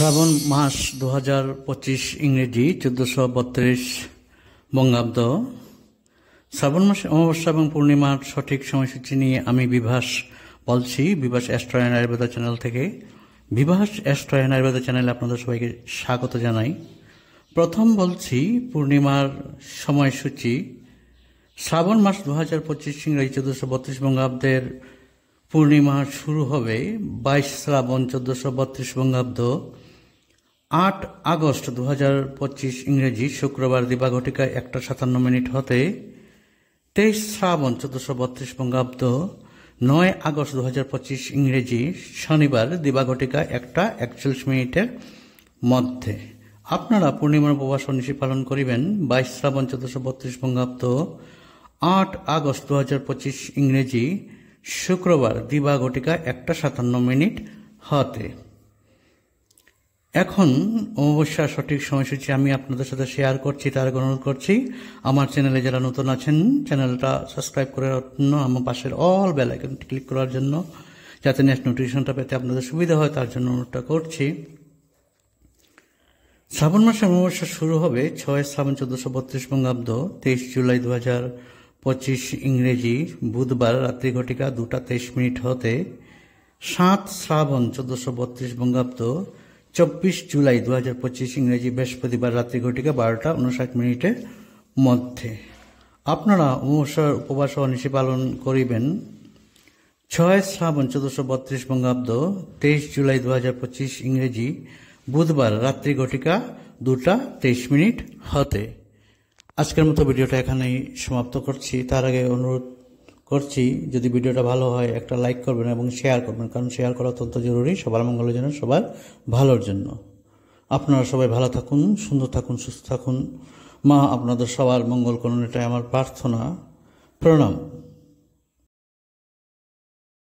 শ্রাবণ মাস 2025 ইংরেজি 1432 বঙ্গাব্দ। শ্রাবণ মাসে অমাবস্যা এবং পূর্ণিমার সঠিক সময়সূচি নিয়ে আমি বিভাস বলছি, Bibhas astro and Ayurveda channel থেকে। বিভাস অ্যাস্ট্রো অ্যান্ড আয়ুর্বেদা চ্যানেলে আপনাদের সবাইকে স্বাগত জানাই। প্রথম বলছি পূর্ণিমার সময়সূচি। শ্রাবণ মাস 2025 ইংরেজি 1432 বঙ্গাব্দের পূর্ণিমা শুরু হবে 22 শ্রাবণ 1432 বঙ্গাব্দ 8 আগস্ট 2025 ইংরেজি শুক্রবার দিবাঘটিকা 1:57 হতে। 23 শ্রাবণ 1432 বঙ্গাব্দ 9 আগস্ট 2025 ইংরেজি শনিবার দিবাঘটিকা 1:41 মধ্যে। আপনারা পূর্ণিমার উপবাস ও নিশি পালন করিবেন 22 শ্রাবণ 1432 বঙ্গাব্দ 8 আগস্ট 2025 ইংরেজি শুক্রবার দিবাঘটিকা 1:57 হতে। এখন অমাবস্যার সঠিক সময়সূচি আমি আপনাদের সাথে শেয়ার করছি, তার অনুরোধ করছি আমার চ্যানেলে যারা নতুন আছেন চ্যানেলটা সাবস্ক্রাইব করার জন্য, আমার পাশের অল বেল আইকনটি ক্লিক করার জন্য, যাতে নেক্সট নোটিফিকেশনটা পেতে আপনাদের সুবিধা হয় তার জন্য অনুরোধটা করছি। শ্রাবণ মাসে অমাবস্যা শুরু হবে 6 শ্রাবণ 1432 বঙ্গাব্দ 23 জুলাই 2025 ইংরেজি বুধবার রাত্রি ঘটিকা 2:23 হতে। 7 শ্রাবণ 1432 বঙ্গাব্দ 24 জুলাই 2025 ইংরেজি বৃহস্পতিবার রাত্রি ঘটিকা 12:59 মধ্যে। আপনারা অমাবস্যার উপবাস ও নিশি পালন করিবেন 6 শ্রাবণ 1432 বঙ্গাব্দ 23 জুলাই 2025 ইংরেজি বুধবার রাত্রি ঘটিকা 2:23 হতে। আজকের মতো ভিডিওটা এখানেই সমাপ্ত করছি। তার আগে অনুরোধ করছি, যদি ভিডিওটা ভালো হয় একটা লাইক করবেন এবং শেয়ার করবেন, কারণ শেয়ার করা অত্যন্ত জরুরি সবার মঙ্গলের জন্য, সবার ভালোর জন্য। আপনারা সবাই ভালো থাকুন, সুন্দর থাকুন, সুস্থ থাকুন। মা আপনাদের সবার মঙ্গল করুন, এটাই আমার প্রার্থনা। প্রণাম।